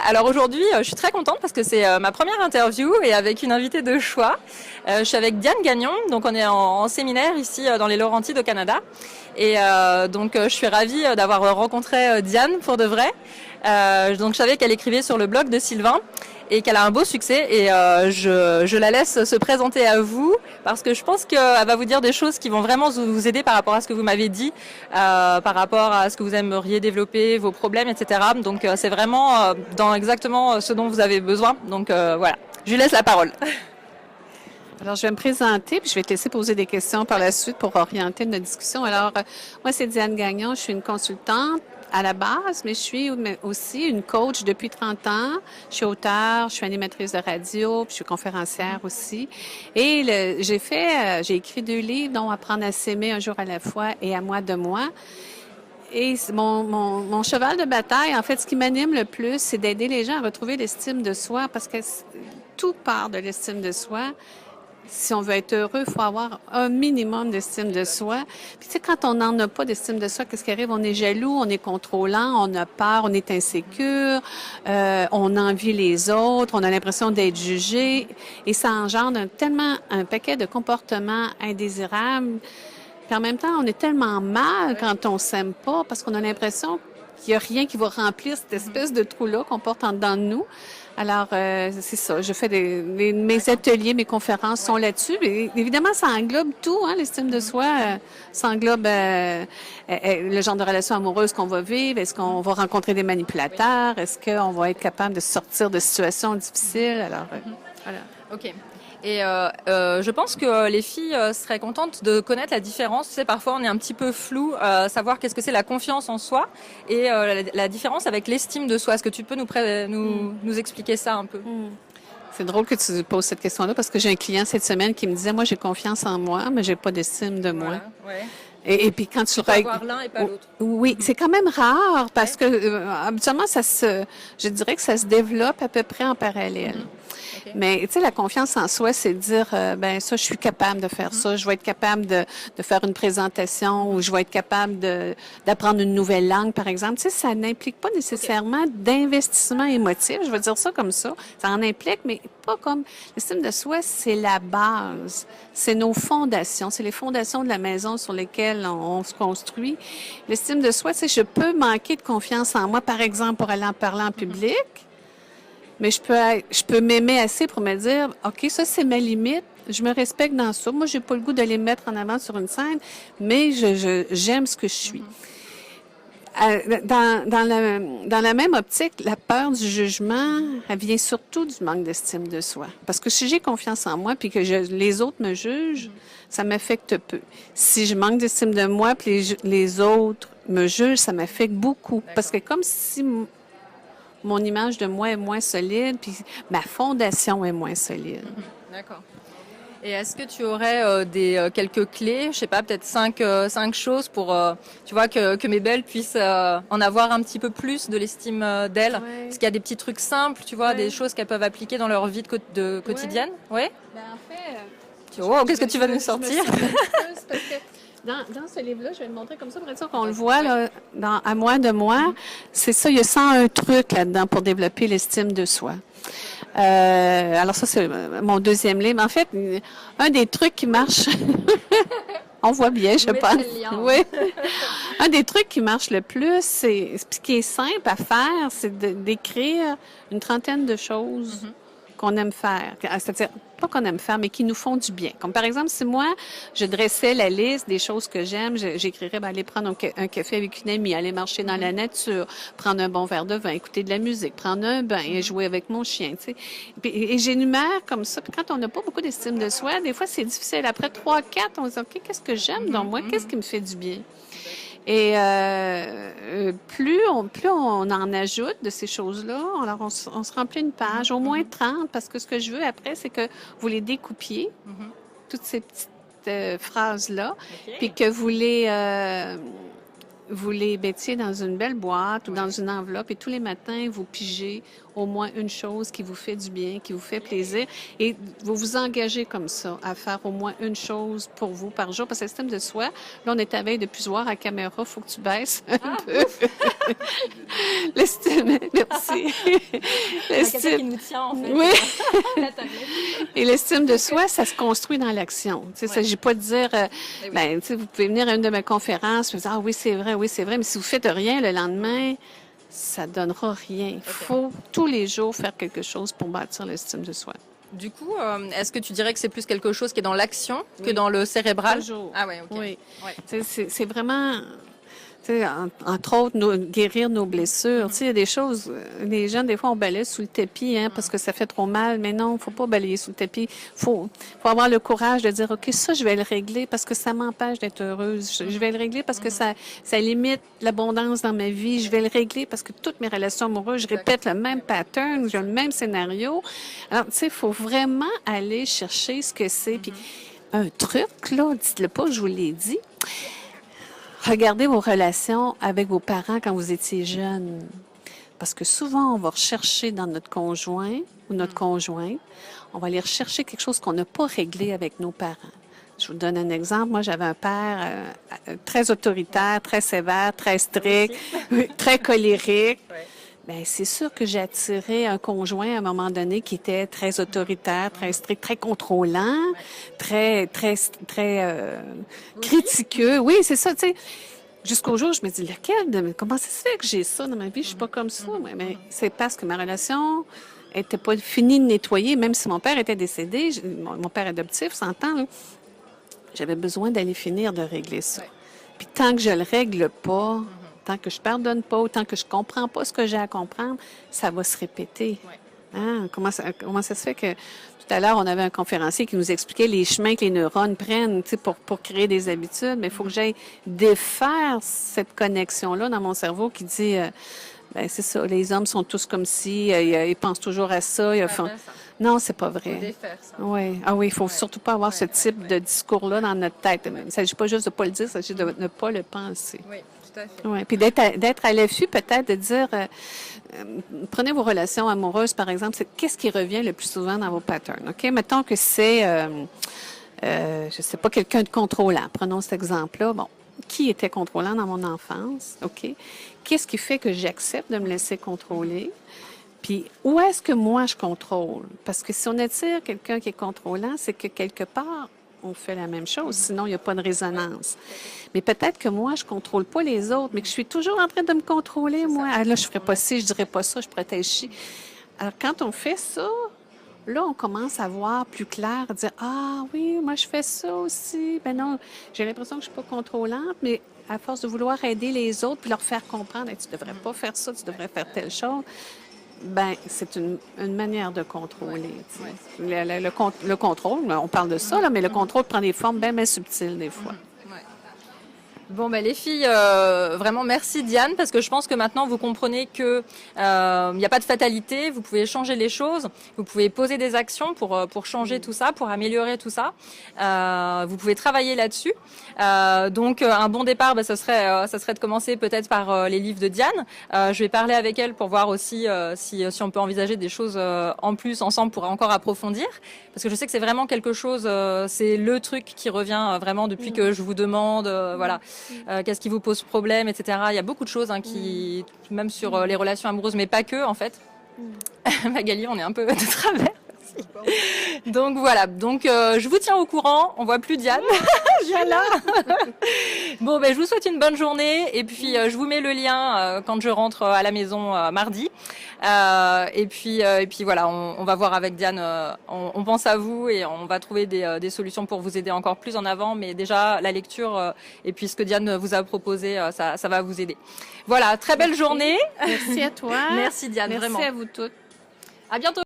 Alors aujourd'hui, je suis très contente parce que c'est ma première interview et avec une invitée de choix. Je suis avec Diane Gagnon, donc on est en séminaire ici dans les Laurentides au Canada. Et donc je suis ravie d'avoir rencontré Diane pour de vrai. Donc je savais qu'elle écrivait sur le blog de Sylvain et qu'elle a un beau succès. Et je la laisse se présenter à vous parce que je pense qu'elle va vous dire des choses qui vont vraiment vous aider par rapport à ce que vous m'avez dit, par rapport à ce que vous aimeriez développer, vos problèmes, etc. Donc c'est vraiment dans exactement ce dont vous avez besoin. Donc voilà, je lui laisse la parole. Alors, je vais me présenter, puis je vais te laisser poser des questions par la suite pour orienter notre discussion. Alors, moi, c'est Diane Gagnon, je suis une consultante à la base, mais je suis aussi une coach depuis 30 ans. Je suis auteure, je suis animatrice de radio, puis je suis conférencière aussi. Et j'ai écrit 2 livres, dont Apprendre à s'aimer un jour à la fois et À moi de moi. Et mon cheval de bataille, en fait, ce qui m'anime le plus, c'est d'aider les gens à retrouver l'estime de soi, parce que tout part de l'estime de soi. Si on veut être heureux, il faut avoir un minimum d'estime de soi. Puis tu sais, quand on n'en a pas d'estime de soi, qu'est-ce qui arrive? On est jaloux, on est contrôlant, on a peur, on est insécure, on envie les autres, on a l'impression d'être jugé. Et ça engendre tellement un paquet de comportements indésirables. Puis en même temps, on est tellement mal quand on s'aime pas parce qu'on a l'impression qu'il n'y a rien qui va remplir cette espèce de trou-là qu'on porte en dedans de nous. Alors, c'est ça. Je fais mes ateliers, mes conférences sont là-dessus. Et évidemment, ça englobe tout, hein, l'estime de soi. Ça englobe le genre de relation amoureuse qu'on va vivre. Est-ce qu'on va rencontrer des manipulateurs? Est-ce qu'on va être capable de sortir de situations difficiles? Alors, voilà. OK. Et je pense que les filles seraient contentes de connaître la différence. Tu sais, parfois on est un petit peu flou, savoir qu'est-ce que c'est la confiance en soi et la différence avec l'estime de soi. Est-ce que tu peux nous expliquer ça un peu? C'est drôle que tu poses cette question-là parce que j'ai un client cette semaine qui me disait, moi j'ai confiance en moi, mais j'ai pas d'estime de moi. Voilà, ouais. Et puis quand tu peux avoir l'un et pas l'autre. Oui, c'est quand même rare parce que habituellement je dirais que ça se développe à peu près en parallèle. Okay. Mais tu sais, la confiance en soi, c'est de dire, ben ça, je suis capable de faire ça, je vais être capable de faire une présentation ou je vais être capable d'apprendre une nouvelle langue, par exemple. Tu sais, ça n'implique pas nécessairement d'investissement émotif, je vais dire ça comme ça. Ça en implique, mais pas comme... L'estime de soi, c'est la base, c'est nos fondations, c'est les fondations de la maison sur lesquelles on se construit. L'estime de soi, tu sais, je peux manquer de confiance en moi, par exemple, pour aller en parler en public. Mais je peux m'aimer assez pour me dire, OK, ça, c'est ma limite. Je me respecte dans ça. Moi, j'ai pas le goût de les mettre en avant sur une scène, mais j'aime ce que je suis. Dans la même optique, la peur du jugement, elle vient surtout du manque d'estime de soi. Parce que si j'ai confiance en moi puis que les autres me jugent, ça m'affecte peu. Si je manque d'estime de moi puis les autres me jugent, ça m'affecte beaucoup. Parce que comme si mon image de moi est moins solide, puis ma fondation est moins solide. D'accord. Et est-ce que tu aurais quelques clés, je sais pas, peut-être cinq choses pour, tu vois, que mes belles puissent en avoir un petit peu plus de l'estime d'elles? Ouais. Est-ce qu'il y a des petits trucs simples, tu vois, des choses qu'elles peuvent appliquer dans leur vie de quotidienne? Ouais. Ben, en fait, oh, qu'est-ce que tu vas nous sortir? Parce que dans ce livre-là, je vais le montrer comme ça pour être sûr qu'on le voit là, À moi de moi. C'est ça, il y a 101 trucs là-dedans pour développer l'estime de soi. Alors ça, c'est mon deuxième livre. En fait, un des trucs qui marche, on voit bien, je pense. Oui. Un des trucs qui marche le plus, c'est ce qui est simple à faire, c'est d'écrire une trentaine de choses qu'on aime faire. C'est-à-dire, pas qu'on aime faire, mais qui nous font du bien. Comme par exemple, si moi, je dressais la liste des choses que j'aime, j'écrirais, aller prendre un café avec une amie, aller marcher dans la nature, prendre un bon verre de vin, écouter de la musique, prendre un bain et jouer avec mon chien, tu sais. Et j'énumère comme ça. Puis quand on n'a pas beaucoup d'estime de soi, des fois, c'est difficile. Après 3, 4, on se dit, OK, qu'est-ce que j'aime dans moi? Qu'est-ce qui me fait du bien? Et plus on en ajoute de ces choses-là, alors on se remplit une page, au moins 30, parce que ce que je veux après, c'est que vous les découpiez, toutes ces petites phrases-là, puis que vous les mettiez dans une belle boîte ou dans une enveloppe et tous les matins, vous pigez au moins une chose qui vous fait du bien, qui vous fait plaisir et vous vous engagez comme ça à faire au moins une chose pour vous par jour. Parce que le système de soi, là, on est à veille de plus voir à caméra, il faut que tu baisses un peu. L'estime, merci. Quelqu'un qui nous tient, en fait. Oui. La tablette. Et l'estime de soi, ça se construit dans l'action. Il ne s'agit pas de dire, ben, tu sais, vous pouvez venir à une de mes conférences, vous dire, ah oui, c'est vrai, mais si vous faites rien le lendemain, ça donnera rien. Il faut tous les jours faire quelque chose pour bâtir l'estime de soi. Du coup, est-ce que tu dirais que c'est plus quelque chose qui est dans l'action que dans le cérébral? Toujours. Ah ouais, ok. Oui. Ouais. C'est vraiment, tu sais, entre autres, guérir nos blessures. Tu sais, il y a des choses, les gens, des fois, on balaye sous le tapis, parce que ça fait trop mal. Mais non, faut pas balayer sous le tapis. Faut avoir le courage de dire, OK, ça, je vais le régler parce que ça m'empêche d'être heureuse. Je vais le régler parce que ça limite l'abondance dans ma vie. Je vais le régler parce que toutes mes relations amoureuses, je répète le même pattern, j'ai le même scénario. Alors, tu sais, il faut vraiment aller chercher ce que c'est. Puis, un truc, là, dites-le pas, je vous l'ai dit. Regardez vos relations avec vos parents quand vous étiez jeune. Parce que souvent, on va rechercher dans notre conjoint ou notre conjointe, on va aller rechercher quelque chose qu'on n'a pas réglé avec nos parents. Je vous donne un exemple. Moi, j'avais un père très autoritaire, très sévère, très strict, très colérique. Bien, c'est sûr que j'ai attiré un conjoint à un moment donné qui était très autoritaire, très strict, très contrôlant, très critiqueux. Oui, c'est ça, tu sais. Jusqu'au jour, je me dis, lequel? Comment ça se fait que j'ai ça dans ma vie? Je suis pas comme ça. Mais c'est parce que ma relation était pas finie de nettoyer, même si mon père était décédé. Mon père adoptif, s'entend, là. J'avais besoin d'aller finir de régler ça. Puis tant que je le règle pas, tant que je pardonne pas, ou tant que je comprends pas ce que j'ai à comprendre, ça va se répéter. Comment ça se fait que tout à l'heure, on avait un conférencier qui nous expliquait les chemins que les neurones prennent, tu sais, pour créer des habitudes, mais il faut que j'aille défaire cette connexion-là dans mon cerveau qui dit, ben c'est ça, les hommes sont tous comme si, ils pensent toujours à ça. Non, c'est pas vrai. Faut défaire ça. Oui. Ah oui, il faut surtout pas avoir ce type de discours-là dans notre tête. Il ne s'agit pas juste de pas le dire, il s'agit de ne pas le penser. Oui, tout à fait. Oui. Puis d'être à l'affût, peut-être, de dire, prenez vos relations amoureuses, par exemple, qu'est-ce qui revient le plus souvent dans vos patterns? OK? Mettons que c'est, je sais pas, quelqu'un de contrôlant. Prenons cet exemple-là. Bon. Qui était contrôlant dans mon enfance? OK? Qu'est-ce qui fait que j'accepte de me laisser contrôler? Puis, où est-ce que moi, je contrôle? Parce que si on attire quelqu'un qui est contrôlant, c'est que quelque part, on fait la même chose. Sinon, il n'y a pas de résonance. Mais peut-être que moi, je contrôle pas les autres, mais que je suis toujours en train de me contrôler, moi. Ah, là, je ferais pas ci, je dirais pas ça, je protège ci. Alors, quand on fait ça, là, on commence à voir plus clair, à dire, ah oui, moi, je fais ça aussi. Ben non, j'ai l'impression que je suis pas contrôlante, mais à force de vouloir aider les autres puis leur faire comprendre, hey, tu devrais pas faire ça, tu devrais faire telle chose. Ben, c'est une manière de contrôler. Le contrôle, on parle de ça, là, mais le contrôle prend des formes bien subtiles des fois. Bon, ben les filles, vraiment merci Diane, parce que je pense que maintenant vous comprenez que il n'y a pas de fatalité, vous pouvez changer les choses, vous pouvez poser des actions pour changer tout ça, pour améliorer tout ça. Vous pouvez travailler là-dessus. Donc un bon départ, ça serait de commencer peut-être par les livres de Diane. Je vais parler avec elle pour voir aussi si on peut envisager des choses en plus ensemble pour encore approfondir, parce que je sais que c'est vraiment quelque chose, c'est le truc qui revient vraiment depuis que je vous demande, voilà. Qu'est-ce qui vous pose problème, etc. Il y a beaucoup de choses qui, même sur les relations amoureuses, mais pas que en fait. Magali, on est un peu de travers. Donc voilà, je vous tiens au courant, on voit plus Diane, je viens là. Bon, je vous souhaite une bonne journée et puis je vous mets le lien quand je rentre à la maison mardi. Et puis voilà, on va voir avec Diane, on pense à vous et on va trouver des solutions pour vous aider encore plus en avant, mais déjà la lecture et puis ce que Diane vous a proposé, ça va vous aider. Voilà, très belle journée. Merci à toi. Merci Diane, Merci vraiment. Merci à vous toutes. À bientôt.